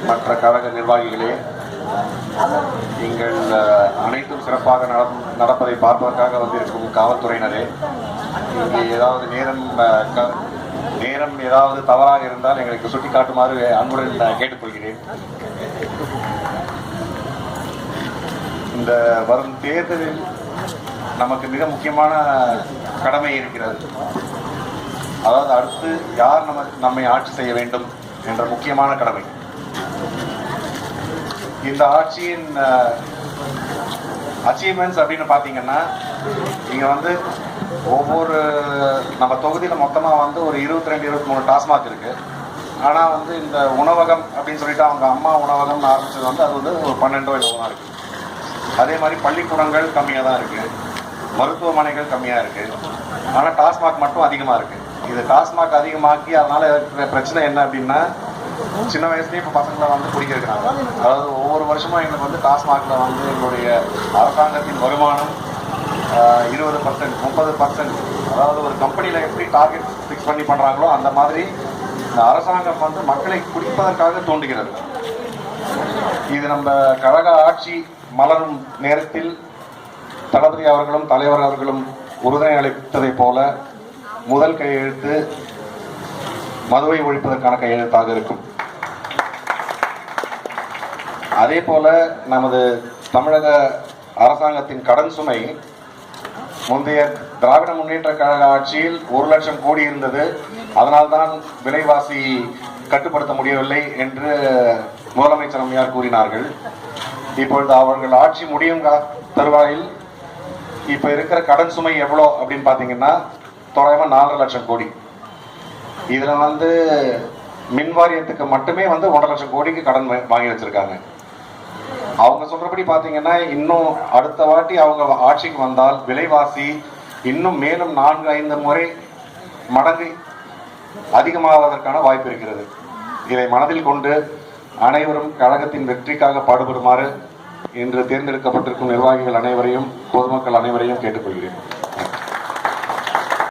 மற்ற கழக நிர்வாகிகளே, நீங்கள் அனைத்தும் சிறப்பாக நடப்பதை பார்ப்பதற்காக வந்திருக்கும் காவல்துறையினரே, இங்கே ஏதாவது நேரம் ஏதாவது தவறாக இருந்தால் எங்களுக்கு சுட்டிக்காட்டுமாறு அன்புடன் கேட்டுக்கொள்கிறேன். இந்த வரும் தேர்தலில் நமக்கு மிக முக்கியமான கடமை இருக்கிறது. அதாவது அடுத்து யார் நம்மை ஆட்சி செய்ய வேண்டும் என்ற முக்கியமான கடமை. இந்த ஆட்சியின் அச்சீவ்மெண்ட்ஸ் அப்படின்னு பார்த்தீங்கன்னா, இங்கே ஒவ்வொரு நம்ம தொகுதியில் மொத்தமாக ஒரு 22-23 டாஸ்மாக் இருக்கு. ஆனால் இந்த உணவகம் அப்படின்னு சொல்லிட்டு அவங்க அம்மா உணவகம்னு ஆரம்பிச்சது அது ஒரு 12 தான் இருக்கு. அதே மாதிரி பள்ளிக்கூடங்கள் கம்மியாக தான் இருக்கு, மருத்துவமனைகள் கம்மியாக இருக்கு. ஆனால் டாஸ்மாக் மட்டும் அதிகமாக இருக்கு. இது டாஸ்மாக் அதிகமாக்கி அதனால பிரச்சனை என்ன அப்படின்னா, சின்ன வயசுலேயே இப்போ பசங்களை குடிக்க இருக்கிறாங்க. அதாவது ஒவ்வொரு வருஷமும் எங்களுக்கு டாஸ்மாகில் எங்களுடைய அரசாங்கத்தின் வருமானம் 20%, 30%, அதாவது ஒரு கம்பெனியில் எப்படி டார்கெட் ஃபிக்ஸ் பண்ணி பண்ணுறாங்களோ அந்த மாதிரி இந்த அரசாங்கம் மக்களை குடிப்பதற்காக தூண்டுகிறது. இது நம்ம கழக ஆட்சி மலரும் நேரத்தில் தளபதி அவர்களும் தலைவர் அவர்களும் உறுதுணை அளித்ததை போல முதல் கையெழுத்து மதுவை ஒழிப்பதற்கான கையெழுத்தாக இருக்கும். அதே போல நமது தமிழக அரசாங்கத்தின் கடன் சுமை முந்தைய திராவிட முன்னேற்ற கழக ஆட்சியில் 1 லட்சம் கோடி இருந்தது. அதனால்தான் விலைவாசி கட்டுப்படுத்த முடியவில்லை என்று முதலமைச்சர் அம்மையார் கூறினார்கள். இப்பொழுது அவர்கள் ஆட்சி முடியும் தருவாயில் இப்ப இருக்கிற கடன் சுமை எவ்வளோ அப்படின்னு பாத்தீங்கன்னா தோராயமா 4 லட்சம் கோடி. இதுல மின் வாரியத்துக்கு மட்டுமே 1.5 லட்சம் கோடிக்கு கடன் வாங்கி வச்சிருக்காங்க. அவங்க சொல்றபடி பாத்தீங்கன்னா இன்னும் அடுத்த வாட்டி அவங்க ஆட்சிக்கு வந்தால் விலைவாசி இன்னும் மேலும் 4-5 மடங்கு அதிகமாவதற்கான வாய்ப்பு இருக்கிறது. இதை மனதில் கொண்டு அனைவரும் கழகத்தின் வெற்றிக்காக பாடுபடுமாறு இன்று தேர்ந்தெடுக்கப்பட்டிருக்கும் நிர்வாகிகள் அனைவரையும் பொதுமக்கள் அனைவரையும் கேட்டுக்கொள்கிறேன்.